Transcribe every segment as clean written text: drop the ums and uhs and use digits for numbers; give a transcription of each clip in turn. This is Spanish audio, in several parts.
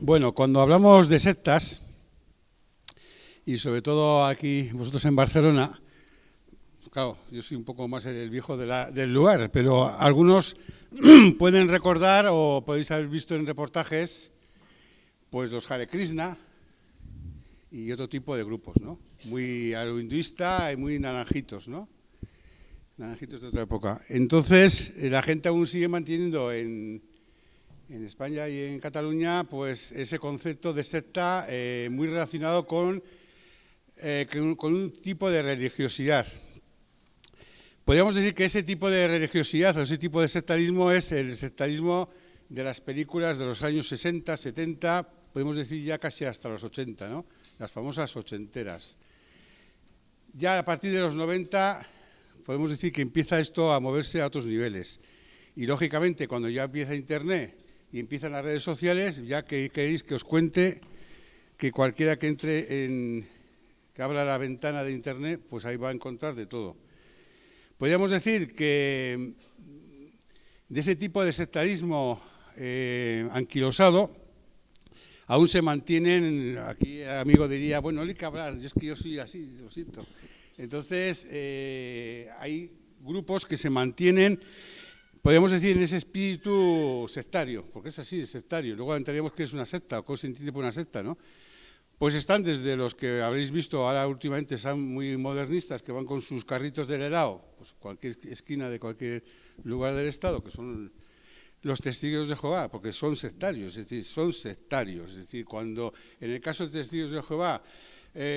Bueno, cuando hablamos de sectas, y sobre todo aquí vosotros en Barcelona, claro, yo soy un poco más el viejo del lugar, pero algunos pueden recordar o podéis haber visto en reportajes pues los Hare Krishna y otro tipo de grupos, ¿no? Muy hinduista y muy naranjitos, ¿no? Naranjitos de otra época. Entonces, la gente aún sigue manteniendo en España y en Cataluña pues ese concepto de secta muy relacionado con un tipo de religiosidad. Podríamos decir que ese tipo de religiosidad o ese tipo de sectarismo es el sectarismo de las películas de los años 60, 70, podemos decir ya casi hasta los 80, ¿no? Las famosas ochenteras. Ya a partir de los 90 podemos decir que empieza esto a moverse a otros niveles. Y lógicamente cuando ya empieza Internet y empiezan las redes sociales, ya que queréis que os cuente que cualquiera que entre que abra la ventana de Internet, pues ahí va a encontrar de todo. Podríamos decir que de ese tipo de sectarismo anquilosado aún se mantienen, aquí el amigo diría, bueno, no hay que hablar, es que yo soy así, lo siento. Entonces, hay grupos que se mantienen, podríamos decir, en ese espíritu sectario, porque es así, es sectario. Luego entraríamos que es una secta, o qué se entiende por una secta, ¿no? Pues están desde los que habréis visto, ahora últimamente son muy modernistas, que van con sus carritos del helado, pues cualquier esquina de cualquier lugar del Estado, que son los testigos de Jehová, porque son sectarios, es decir, son sectarios. Es decir, cuando en el caso de testigos de Jehová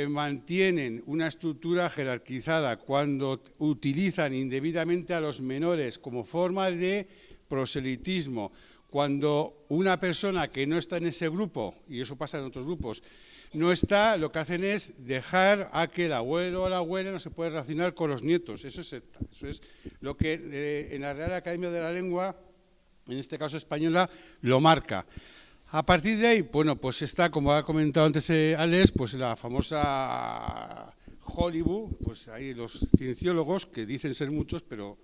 mantienen una estructura jerarquizada, cuando utilizan indebidamente a los menores como forma de proselitismo, cuando una persona que no está en ese grupo, y eso pasa en otros grupos, no está, lo que hacen es dejar a que el abuelo o la abuela no se pueda relacionar con los nietos. Eso es secta. Eso es lo que en la Real Academia de la Lengua, en este caso española, lo marca. A partir de ahí, bueno, pues está, como ha comentado antes Alex, pues la famosa Hollywood, pues ahí los cienciólogos, que dicen ser muchos, pero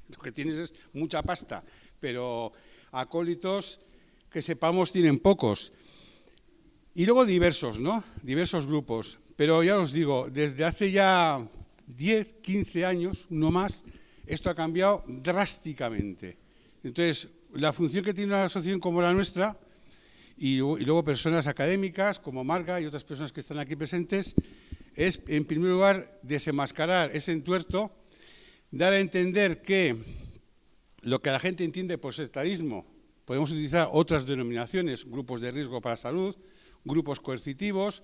lo que tienes es mucha pasta, pero acólitos que sepamos tienen pocos. Y luego diversos, ¿no? Diversos grupos. Pero ya os digo, desde hace ya 10, 15 años, no más, esto ha cambiado drásticamente. Entonces, la función que tiene una asociación como la nuestra, y luego personas académicas como Marga y otras personas que están aquí presentes, es, en primer lugar, desenmascarar ese entuerto, dar a entender que lo que la gente entiende por sectarismo, podemos utilizar otras denominaciones, grupos de riesgo para la salud, grupos coercitivos,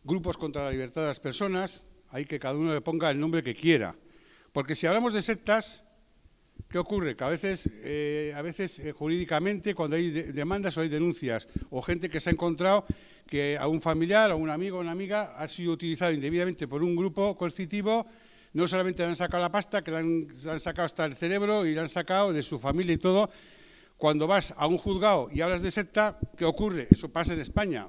grupos contra la libertad de las personas, hay que cada uno le ponga el nombre que quiera. Porque si hablamos de sectas, ¿qué ocurre? Que a veces jurídicamente, cuando hay demandas o hay denuncias, o gente que se ha encontrado que a un familiar, a un amigo o una amiga ha sido utilizado indebidamente por un grupo coercitivo, no solamente le han sacado la pasta, que le han sacado hasta el cerebro y le han sacado de su familia y todo. Cuando vas a un juzgado y hablas de secta, ¿qué ocurre? Eso pasa en España.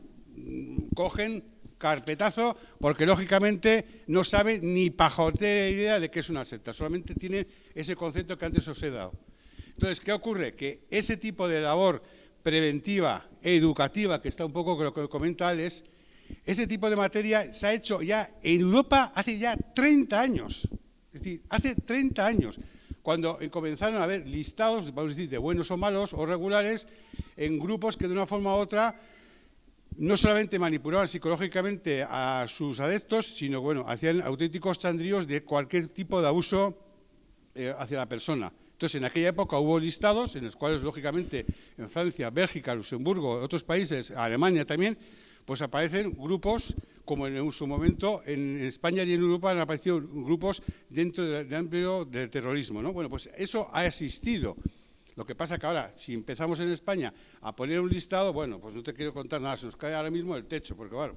Cogen carpetazo porque, lógicamente, no saben ni pajotera idea de qué es una secta. Solamente tienen ese concepto que antes os he dado. Entonces, ¿qué ocurre? Que ese tipo de labor preventiva, educativa, que está un poco con lo que comenta Alex, ese tipo de materia se ha hecho ya en Europa hace ya 30 años. Es decir, hace 30 años. Cuando comenzaron a haber listados, vamos a decir, de buenos o malos o regulares, en grupos que de una forma u otra no solamente manipulaban psicológicamente a sus adeptos, sino, bueno, hacían auténticos chandríos de cualquier tipo de abuso hacia la persona. Entonces, en aquella época hubo listados en los cuales, lógicamente, en Francia, Bélgica, Luxemburgo, otros países, Alemania también, pues aparecen grupos, como en su momento en España y en Europa han aparecido grupos dentro del ámbito del terrorismo, ¿no? Bueno, pues eso ha existido. Lo que pasa que ahora, si empezamos en España a poner un listado, bueno, pues no te quiero contar nada, se nos cae ahora mismo el techo, porque bueno,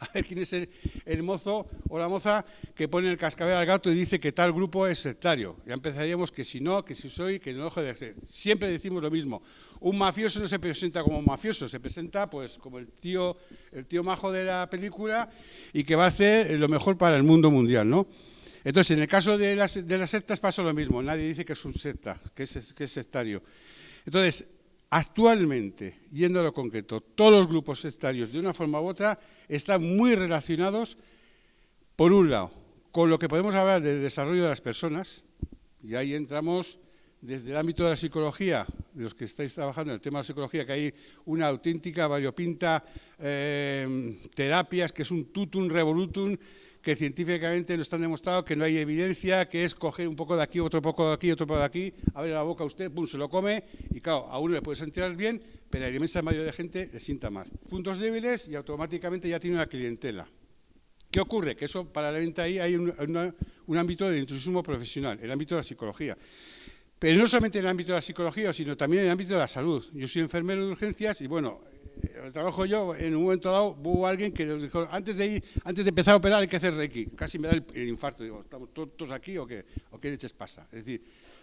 a ver quién es el mozo o la moza que pone el cascabel al gato y dice que tal grupo es sectario. Ya empezaríamos que si no, que si soy, que no dejo de ser. Siempre decimos lo mismo. Un mafioso no se presenta como mafioso, se presenta pues como el tío majo de la película y que va a hacer lo mejor para el mundo mundial, ¿no? Entonces, en el caso de las sectas pasa lo mismo. Nadie dice que es un secta, que es sectario. Entonces, Actualmente, yendo a lo concreto, todos los grupos sectarios, de una forma u otra, están muy relacionados, por un lado, con lo que podemos hablar de desarrollo de las personas, y ahí entramos desde el ámbito de la psicología, de los que estáis trabajando en el tema de la psicología, que hay una auténtica variopinta terapias, que es un tutum revolutum, que científicamente no están demostrado, que no hay evidencia, que es coger un poco de aquí, otro poco de aquí, otro poco de aquí, abre la boca usted, pum, se lo come, y claro, a uno le puede sentir bien, pero a la inmensa mayoría de gente le sienta mal. Puntos débiles y automáticamente ya tiene una clientela. ¿Qué ocurre? Que eso, paralelamente ahí hay un ámbito de intrusismo profesional, el ámbito de la psicología. Pero no solamente en el ámbito de la psicología, sino también en el ámbito de la salud. Yo soy enfermero de urgencias y, bueno, trabajo yo, en un momento dado hubo alguien que nos dijo, antes de empezar a operar hay que hacer Reiki. Casi me da el infarto. Digo, ¿estamos todos aquí o qué leches pasa? Es decir,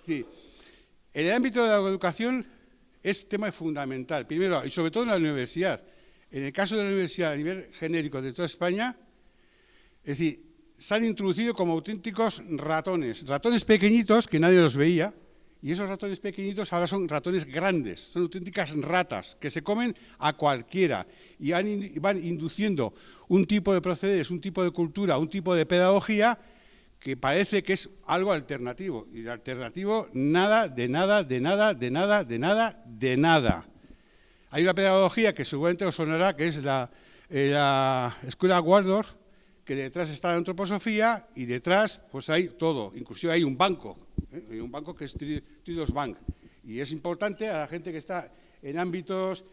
en el ámbito de la educación es tema fundamental. Primero, y sobre todo en la universidad. En el caso de la universidad a nivel genérico de toda España, es decir, se han introducido como auténticos ratones pequeñitos que nadie los veía. Y esos ratones pequeñitos ahora son ratones grandes, son auténticas ratas que se comen a cualquiera y van induciendo un tipo de procederes, un tipo de cultura, un tipo de pedagogía que parece que es algo alternativo. Y de alternativo, nada, de nada, de nada, de nada, de nada, de nada. Hay una pedagogía que seguramente os sonará, que es la escuela Waldorf, que detrás está la antroposofía y detrás pues hay todo, inclusive hay un banco que es Triodos Bank. Y es importante a la gente que está en ámbitos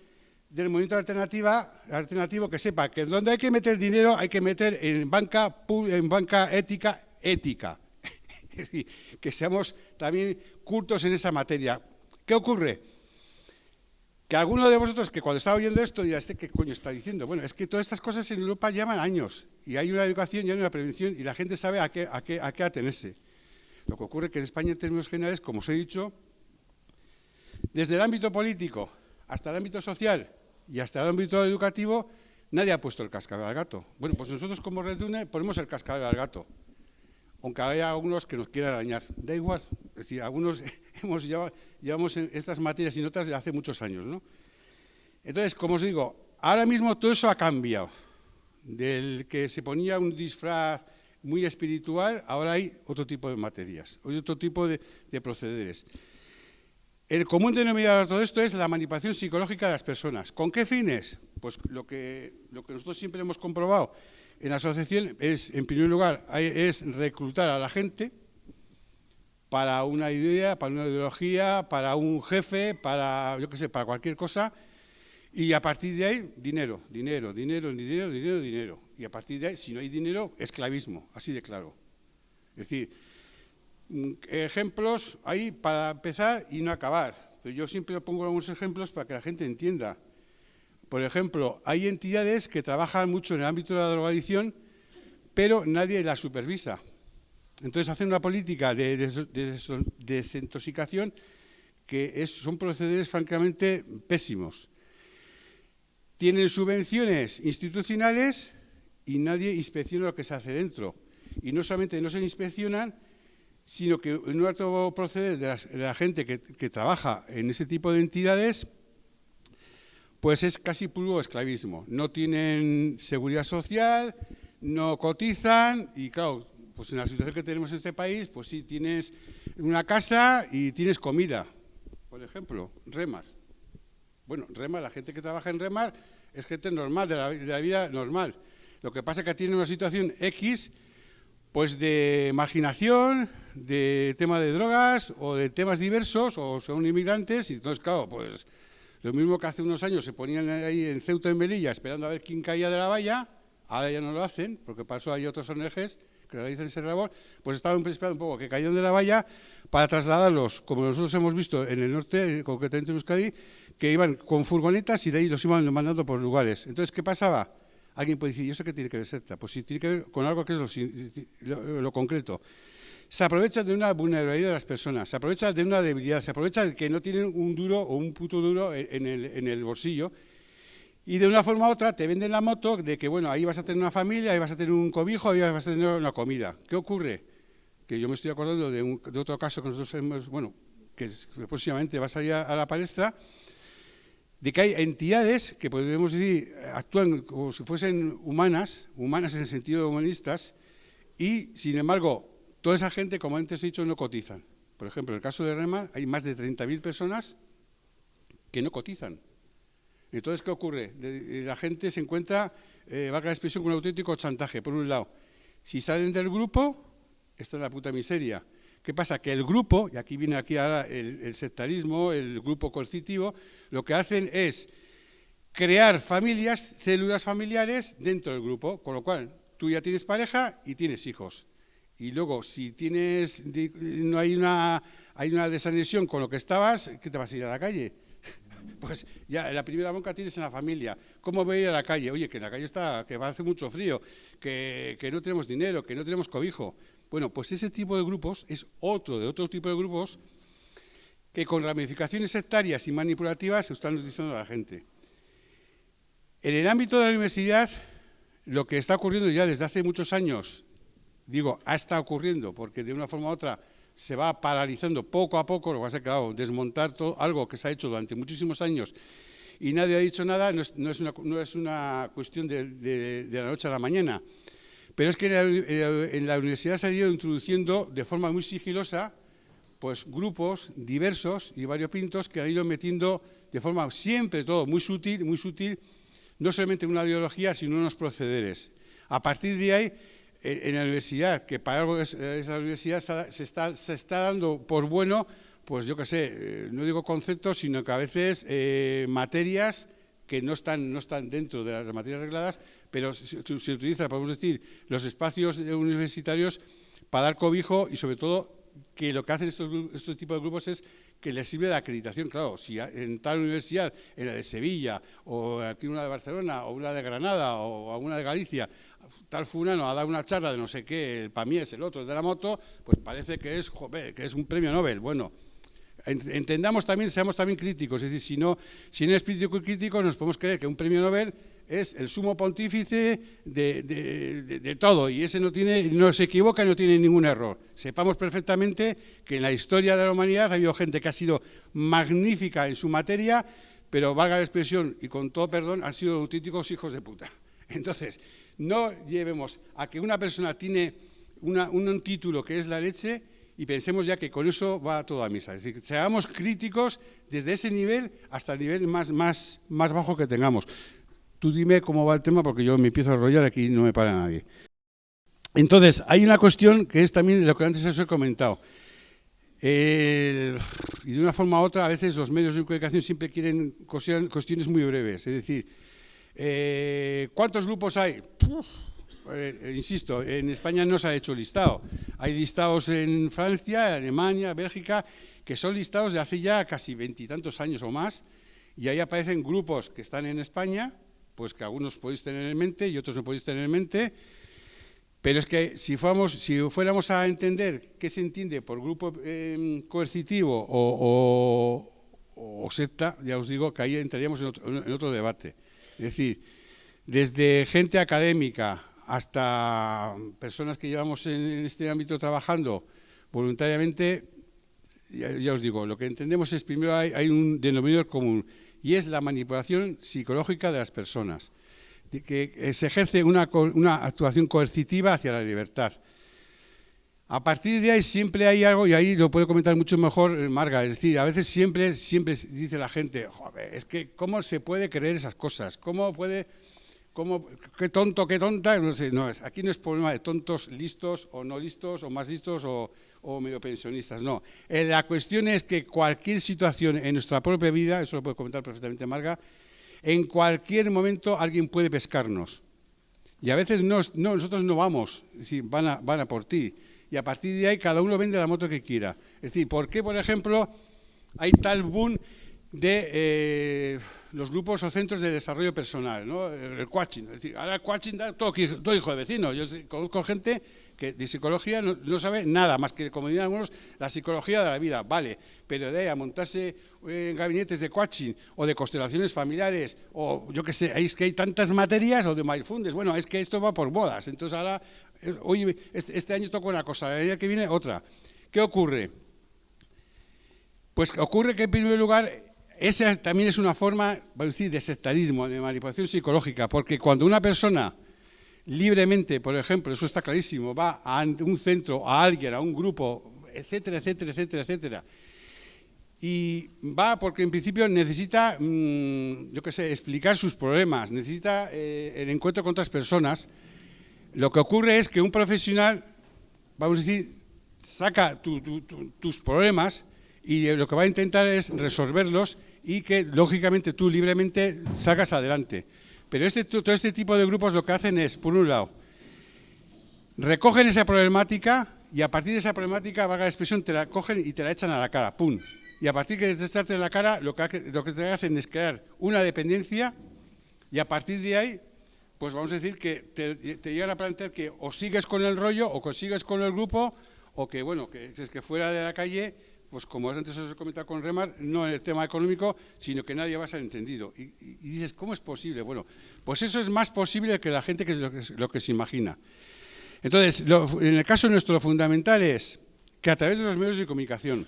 del movimiento alternativo que sepa que donde hay que meter dinero hay que meter en banca ética. Es decir, que seamos también cultos en esa materia. ¿Qué ocurre? Que alguno de vosotros que cuando está oyendo esto dirá, ¿qué coño está diciendo? Bueno, es que todas estas cosas en Europa llevan años y hay una educación y hay una prevención y la gente sabe a qué atenerse. Lo que ocurre es que en España, en términos generales, como os he dicho, desde el ámbito político hasta el ámbito social y hasta el ámbito educativo, nadie ha puesto el cascabel al gato. Bueno, pues nosotros como Red UNE ponemos el cascabel al gato, aunque haya algunos que nos quieran arañar. Da igual, es decir, algunos llevamos en estas materias y notas de hace muchos años, ¿no? Entonces, como os digo, ahora mismo todo eso ha cambiado. Del que se ponía un disfraz muy espiritual, ahora hay otro tipo de materias, otro tipo de procederes. El común denominador de todo esto es la manipulación psicológica de las personas. ¿Con qué fines? Pues lo que nosotros siempre hemos comprobado en la asociación es, en primer lugar, es reclutar a la gente para una idea, para una ideología, para un jefe, para, yo qué sé, para cualquier cosa. Y a partir de ahí, dinero. Y a partir de ahí, si no hay dinero, esclavismo, así de claro. Es decir, ejemplos ahí para empezar y no acabar. Pero yo siempre pongo algunos ejemplos para que la gente entienda. Por ejemplo, hay entidades que trabajan mucho en el ámbito de la drogadicción, pero nadie la supervisa. Entonces hacen una política de desintoxicación que son procederes francamente pésimos. Tienen subvenciones institucionales y nadie inspecciona lo que se hace dentro. Y no solamente no se inspeccionan, sino que en un alto proceder de la gente que trabaja en ese tipo de entidades, pues es casi puro esclavismo. No tienen seguridad social, no cotizan y claro, pues en la situación que tenemos en este país, pues sí tienes una casa y tienes comida. Por ejemplo, Remar. Bueno, Remar, la gente que trabaja en Remar es gente normal, de la vida normal. Lo que pasa es que tiene una situación X, pues de marginación, de tema de drogas o de temas diversos, o son inmigrantes, y entonces, claro, pues lo mismo que hace unos años se ponían ahí en Ceuta y Melilla esperando a ver quién caía de la valla, ahora ya no lo hacen, porque para eso hay otras ONGs que realizan esa labor, pues estaban esperando un poco que caían de la valla para trasladarlos, como nosotros hemos visto en el norte, concretamente en Euskadi, que iban con furgonetas y de ahí los iban mandando por lugares. Entonces, ¿qué pasaba? Alguien puede decir, ¿y eso qué tiene que ver secta? Pues sí, tiene que ver con algo que es lo concreto. Se aprovecha de una vulnerabilidad de las personas, se aprovecha de una debilidad, se aprovecha de que no tienen un duro o un puto duro en el bolsillo y de una forma u otra te venden la moto de que, bueno, ahí vas a tener una familia, ahí vas a tener un cobijo, ahí vas a tener una comida. ¿Qué ocurre? Que yo me estoy acordando de otro caso que nosotros hemos, bueno, que próximamente va a salir a la palestra, de que hay entidades que podríamos decir actúan como si fuesen humanas en el sentido de humanistas, y sin embargo, toda esa gente, como antes he dicho, no cotizan. Por ejemplo, en el caso de Remar hay más de 30.000 personas que no cotizan. Entonces, ¿qué ocurre? La gente se encuentra, valga la expresión, con un auténtico chantaje. Por un lado, si salen del grupo, está en la puta miseria. ¿Qué pasa? Que el grupo, y aquí viene ahora el sectarismo, el grupo coercitivo, lo que hacen es crear familias, células familiares dentro del grupo, con lo cual tú ya tienes pareja y tienes hijos. Y luego, si no hay una desanexión con lo que estabas, ¿qué te vas a ir a la calle? Pues ya la primera bronca tienes en la familia. ¿Cómo voy a ir a la calle? Oye, que en la calle que va a hacer mucho frío, que no tenemos dinero, que no tenemos cobijo. Bueno, pues ese tipo de grupos es otro tipo de grupos que con ramificaciones sectarias y manipulativas se están utilizando a la gente. En el ámbito de la universidad, lo que está ocurriendo ya desde hace muchos años, ha estado ocurriendo, porque de una forma u otra se va paralizando poco a poco, lo que va a ser, claro, desmontar todo, algo que se ha hecho durante muchísimos años y nadie ha dicho nada, no es una cuestión de la noche a la mañana. Pero es que en la universidad se ha ido introduciendo de forma muy sigilosa pues grupos diversos y variopintos que han ido metiendo de forma siempre todo muy sutil, no solamente una ideología, sino unos procederes. A partir de ahí, en la universidad, que para algo es la universidad, se está dando por bueno, pues yo qué sé, no digo conceptos, sino que a veces materias que no están dentro de las materias regladas, pero se utiliza, podemos decir, los espacios universitarios para dar cobijo y sobre todo que lo que hacen estos tipos de grupos es que les sirve de acreditación. Claro, si en tal universidad, en la de Sevilla, o aquí una de Barcelona, o una de Granada, o alguna de Galicia, tal fulano ha dado una charla de no sé qué, el Pamies, el otro, el de la moto, pues parece que es un premio Nobel. Bueno, entendamos también, seamos también críticos, es decir, si no es espíritu crítico, nos podemos creer que un premio Nobel es el sumo pontífice de todo, y ese no se equivoca y no tiene ningún error. Sepamos perfectamente que en la historia de la humanidad ha habido gente que ha sido magnífica en su materia, pero valga la expresión, y con todo perdón, han sido auténticos hijos de puta. Entonces, no llevemos a que una persona tiene un título que es la leche y pensemos ya que con eso va todo a misa. Es decir, seamos críticos desde ese nivel hasta el nivel más bajo que tengamos. Tú dime cómo va el tema, porque yo me empiezo a enrollar aquí y no me para nadie. Entonces, hay una cuestión que es también lo que antes os he comentado. Y de una forma u otra, a veces los medios de comunicación siempre quieren cuestiones muy breves. Es decir, ¿cuántos grupos hay? Insisto, en España no se ha hecho listado. Hay listados en Francia, Alemania, Bélgica, que son listados de hace ya casi 20 y tantos años o más, y ahí aparecen grupos que están en España, pues que algunos podéis tener en mente y otros no podéis tener en mente, pero es que si fuéramos a entender qué se entiende por grupo coercitivo o secta, ya os digo que ahí entraríamos en otro debate. Es decir, desde gente académica hasta personas que llevamos en este ámbito trabajando voluntariamente, ya os digo, lo que entendemos es primero hay un denominador común y es la manipulación psicológica de las personas, que se ejerce una actuación coercitiva hacia la libertad. A partir de ahí siempre hay algo, y ahí lo puede comentar mucho mejor Marga, es decir, a veces siempre dice la gente, joder, es que ¿cómo se puede creer esas cosas? Qué tonto, qué tonta? No sé, aquí no es problema de tontos listos o no listos, o más listos o medio pensionistas, no. La cuestión es que cualquier situación en nuestra propia vida, eso lo puede comentar perfectamente Marga, en cualquier momento alguien puede pescarnos. Y a veces nosotros no vamos, es decir, van a por ti. Y a partir de ahí cada uno vende la moto que quiera. Es decir, ¿por qué, por ejemplo, hay tal boom de los grupos o centros de desarrollo personal, ¿no? El coaching? Es decir, ahora el coaching da todo hijo de vecino. Yo conozco gente que de psicología no sabe nada, más que, como dirían algunos, la psicología de la vida, vale, pero de ahí a montarse en gabinetes de coaching o de constelaciones familiares, o yo qué sé, es que hay tantas materias, o de mindfulness, bueno, es que esto va por modas, entonces ahora, oye, este año toca una cosa, el año que viene otra. ¿Qué ocurre? Pues ocurre que en primer lugar esa también es una forma, vamos a decir, de sectarismo, de manipulación psicológica, porque cuando una persona libremente, por ejemplo, eso está clarísimo, va a un centro, a alguien, a un grupo, etcétera, etcétera, etcétera, etcétera, y va porque en principio necesita, yo qué sé, explicar sus problemas, necesita el encuentro con otras personas, lo que ocurre es que un profesional, vamos a decir, saca tus problemas y lo que va a intentar es resolverlos y que, lógicamente, tú libremente salgas adelante. Pero todo este tipo de grupos lo que hacen es, por un lado, recogen esa problemática y a partir de esa problemática, valga la expresión, te la cogen y te la echan a la cara, ¡pum! Y a partir de echarte en la cara, lo que te hacen es crear una dependencia y a partir de ahí, pues vamos a decir que te llegan a plantear que o sigues con el rollo o que sigues con el grupo o que, bueno, que es que fuera de la calle, pues como antes os he comentado con Remar, no en el tema económico, sino que nadie va a ser entendido. Y dices, ¿cómo es posible? Bueno, pues eso es más posible que la gente que es lo que se imagina. Entonces, en el caso nuestro, lo fundamental es que a través de los medios de comunicación,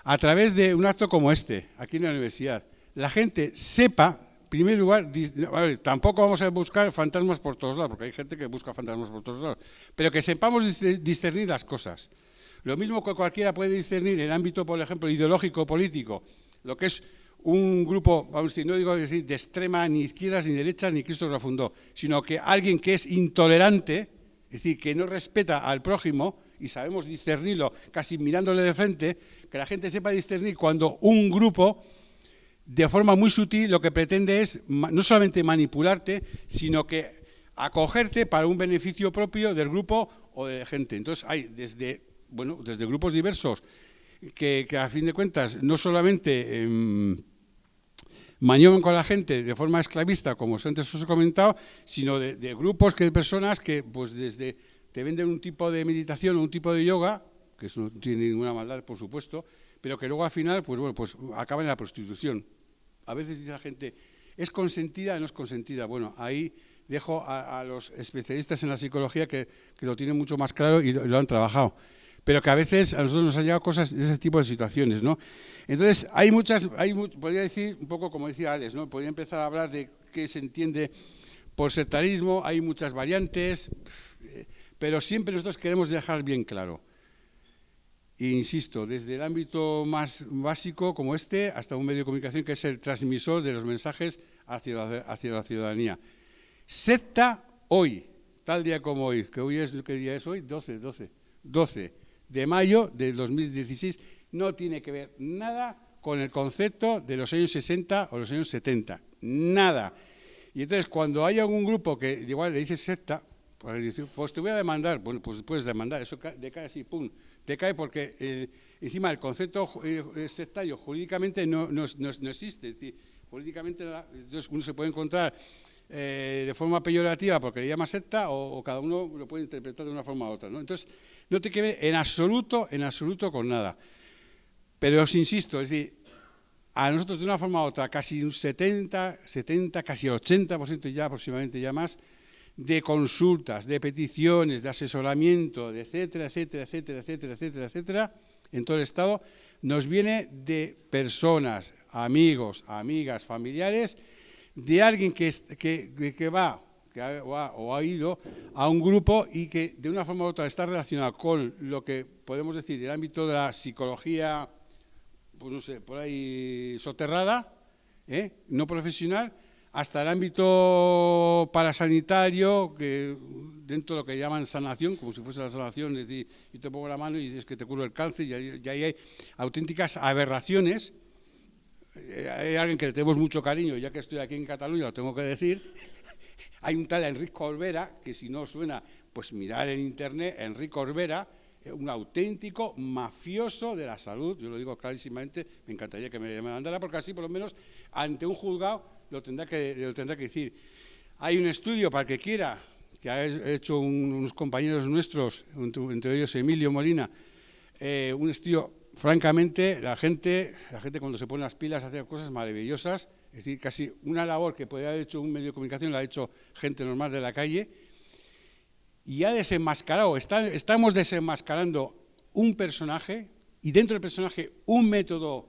a través de un acto como este, aquí en la universidad, la gente sepa, en primer lugar, tampoco vamos a buscar fantasmas por todos lados, porque hay gente que busca fantasmas por todos lados, pero que sepamos discernir las cosas. Lo mismo que cualquiera puede discernir en el ámbito, por ejemplo, ideológico, político, lo que es un grupo, vamos a decir, no digo decir de extrema, ni izquierdas, ni derechas, ni Cristo lo fundó, sino que alguien que es intolerante, es decir, que no respeta al prójimo, y sabemos discernirlo casi mirándole de frente, que la gente sepa discernir cuando un grupo, de forma muy sutil, lo que pretende es no solamente manipularte, sino que acogerte para un beneficio propio del grupo o de gente. Entonces hay desde grupos diversos que a fin de cuentas no solamente maniobran con la gente de forma esclavista, como antes os he comentado, sino de grupos de personas que pues desde te venden un tipo de meditación o un tipo de yoga, que eso no tiene ninguna maldad, por supuesto, pero que luego al final pues acaba en la prostitución. A veces dice la gente, ¿es consentida o no es consentida? Bueno, ahí dejo a los especialistas en la psicología que lo tienen mucho más claro y lo han trabajado. Pero que a veces a nosotros nos han llegado cosas de ese tipo de situaciones, ¿no? Entonces, podría decir, un poco como decía Alex, ¿no? Podría empezar a hablar de qué se entiende por sectarismo, hay muchas variantes, pero siempre nosotros queremos dejar bien claro. E insisto, desde el ámbito más básico como este, hasta un medio de comunicación que es el transmisor de los mensajes hacia la ciudadanía. Secta hoy, tal día como hoy, que hoy es, ¿qué día es hoy? 12 de mayo del 2016, no tiene que ver nada con el concepto de los años 60 o los años 70, nada. Y entonces cuando hay algún grupo que igual le dice secta, pues te voy a demandar, bueno, pues puedes demandar, eso decae así, pum, decae porque encima el concepto sectario jurídicamente no existe, es decir, jurídicamente entonces uno se puede encontrar de forma peyorativa porque le llama secta o cada uno lo puede interpretar de una forma u otra, ¿no? Entonces, no te quede en absoluto con nada. Pero os insisto, es decir, a nosotros de una forma u otra, casi un 70, casi 80% ya aproximadamente ya más, de consultas, de peticiones, de asesoramiento, de etcétera, etcétera, etcétera, etcétera, etcétera, etcétera, en todo el Estado, nos viene de personas, amigos, amigas, familiares, de alguien que va o ha ido a un grupo y que de una forma u otra está relacionado con lo que podemos decir el ámbito de la psicología, pues no sé, por ahí soterrada, no profesional, hasta el ámbito parasanitario, que dentro de lo que llaman sanación, como si fuese la sanación, es decir, yo te pongo la mano y es que te curo el cáncer, y ahí hay auténticas aberraciones. Hay alguien que le tenemos mucho cariño, ya que estoy aquí en Cataluña, lo tengo que decir. Hay un tal Enric Corbera, que si no suena, pues mirar en internet, Enric Corbera, un auténtico mafioso de la salud, yo lo digo clarísimamente, me encantaría que me mandara, porque así por lo menos ante un juzgado lo tendrá que decir. Hay un estudio para el que quiera, que ha hecho unos compañeros nuestros, entre ellos Emilio Molina, un estudio, francamente, la gente cuando se pone las pilas hace cosas maravillosas, es decir, casi una labor que podría haber hecho un medio de comunicación la ha hecho gente normal de la calle, y ha desenmascarado, estamos desenmascarando un personaje, y dentro del personaje un método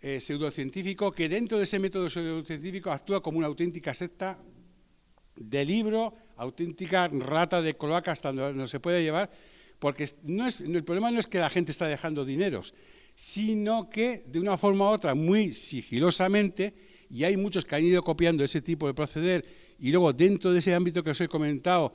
pseudocientífico que dentro de ese método pseudocientífico actúa como una auténtica secta de libro, auténtica rata de cloaca hasta donde no se puede llevar, porque el problema no es que la gente está dejando dineros, sino que de una forma u otra, muy sigilosamente, y hay muchos que han ido copiando ese tipo de proceder, y luego dentro de ese ámbito que os he comentado,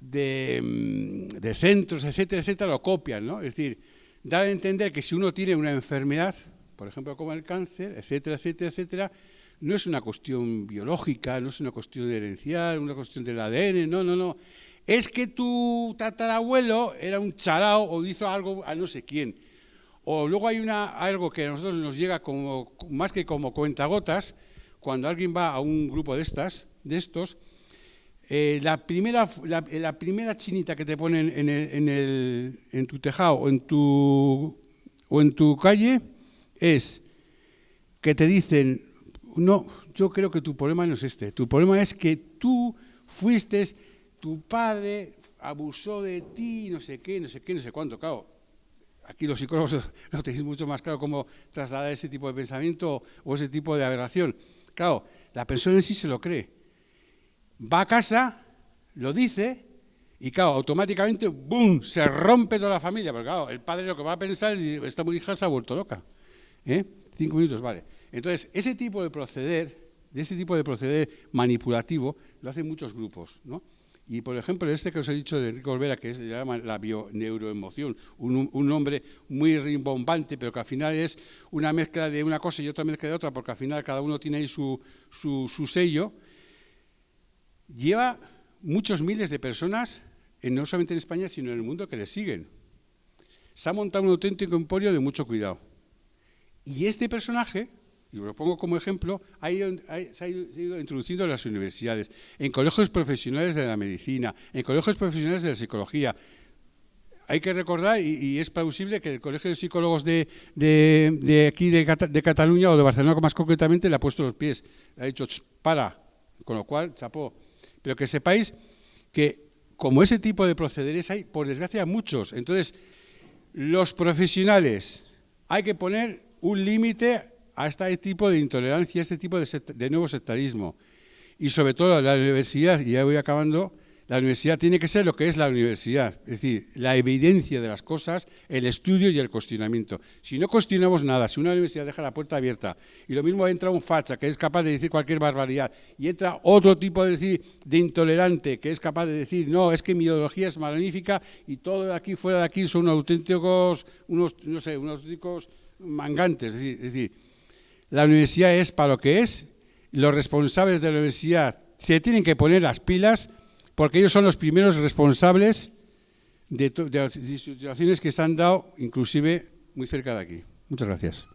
de centros, etcétera, etcétera, lo copian, ¿no? Es decir, dar a entender que si uno tiene una enfermedad, por ejemplo, como el cáncer, etcétera, etcétera, etcétera, no es una cuestión biológica, no es una cuestión herencial, una cuestión del ADN, no, no, no. Es que tu tatarabuelo era un charao o hizo algo a no sé quién. O luego hay algo que a nosotros nos llega como, más que como cuentagotas, cuando alguien va a un grupo de estos, la primera chinita que te ponen en tu tejado o en tu calle es que te dicen, no, yo creo que tu problema no es este, tu problema es que tú fuiste, tu padre abusó de ti, no sé qué, no sé qué, no sé cuánto, claro. Aquí los psicólogos lo tenéis mucho más claro cómo trasladar ese tipo de pensamiento o ese tipo de aberración. Claro, la persona en sí se lo cree. Va a casa, lo dice y, claro, automáticamente, ¡bum!, se rompe toda la familia. Porque, claro, el padre lo que va a pensar es, esta hija se ha vuelto loca. 5 minutos, vale. Entonces, ese tipo de proceder manipulativo, lo hacen muchos grupos, ¿no? Y, por ejemplo, este que os he dicho de Enrique Olvera, que se llama la bioneuroemoción, un nombre muy rimbombante, pero que al final es una mezcla de una cosa y otra mezcla de otra, porque al final cada uno tiene ahí su sello, lleva muchos miles de personas, no solamente en España, sino en el mundo, que le siguen. Se ha montado un auténtico emporio de mucho cuidado. Y este personaje, y lo pongo como ejemplo, se ha ido introduciendo en las universidades, en colegios profesionales de la medicina, en colegios profesionales de la psicología. Hay que recordar, y es plausible, que el Colegio de Psicólogos de aquí de Cataluña, o de Barcelona más concretamente, le ha puesto los pies, le ha dicho, para, con lo cual, chapó. Pero que sepáis que, como ese tipo de procederes hay, por desgracia, muchos. Entonces, los profesionales, hay que poner un límite a este tipo de intolerancia, a este tipo de nuevo sectarismo. Y sobre todo la universidad, y ya voy acabando, la universidad tiene que ser lo que es la universidad, es decir, la evidencia de las cosas, el estudio y el cuestionamiento. Si no cuestionamos nada, si una universidad deja la puerta abierta, y lo mismo entra un facha que es capaz de decir cualquier barbaridad, y entra otro tipo de intolerante que es capaz de decir, no, es que mi ideología es magnífica y todo de aquí, fuera de aquí, son auténticos, unos auténticos mangantes. Es decir, la universidad es para lo que es, los responsables de la universidad se tienen que poner las pilas porque ellos son los primeros responsables de las situaciones que se han dado, inclusive muy cerca de aquí. Muchas gracias.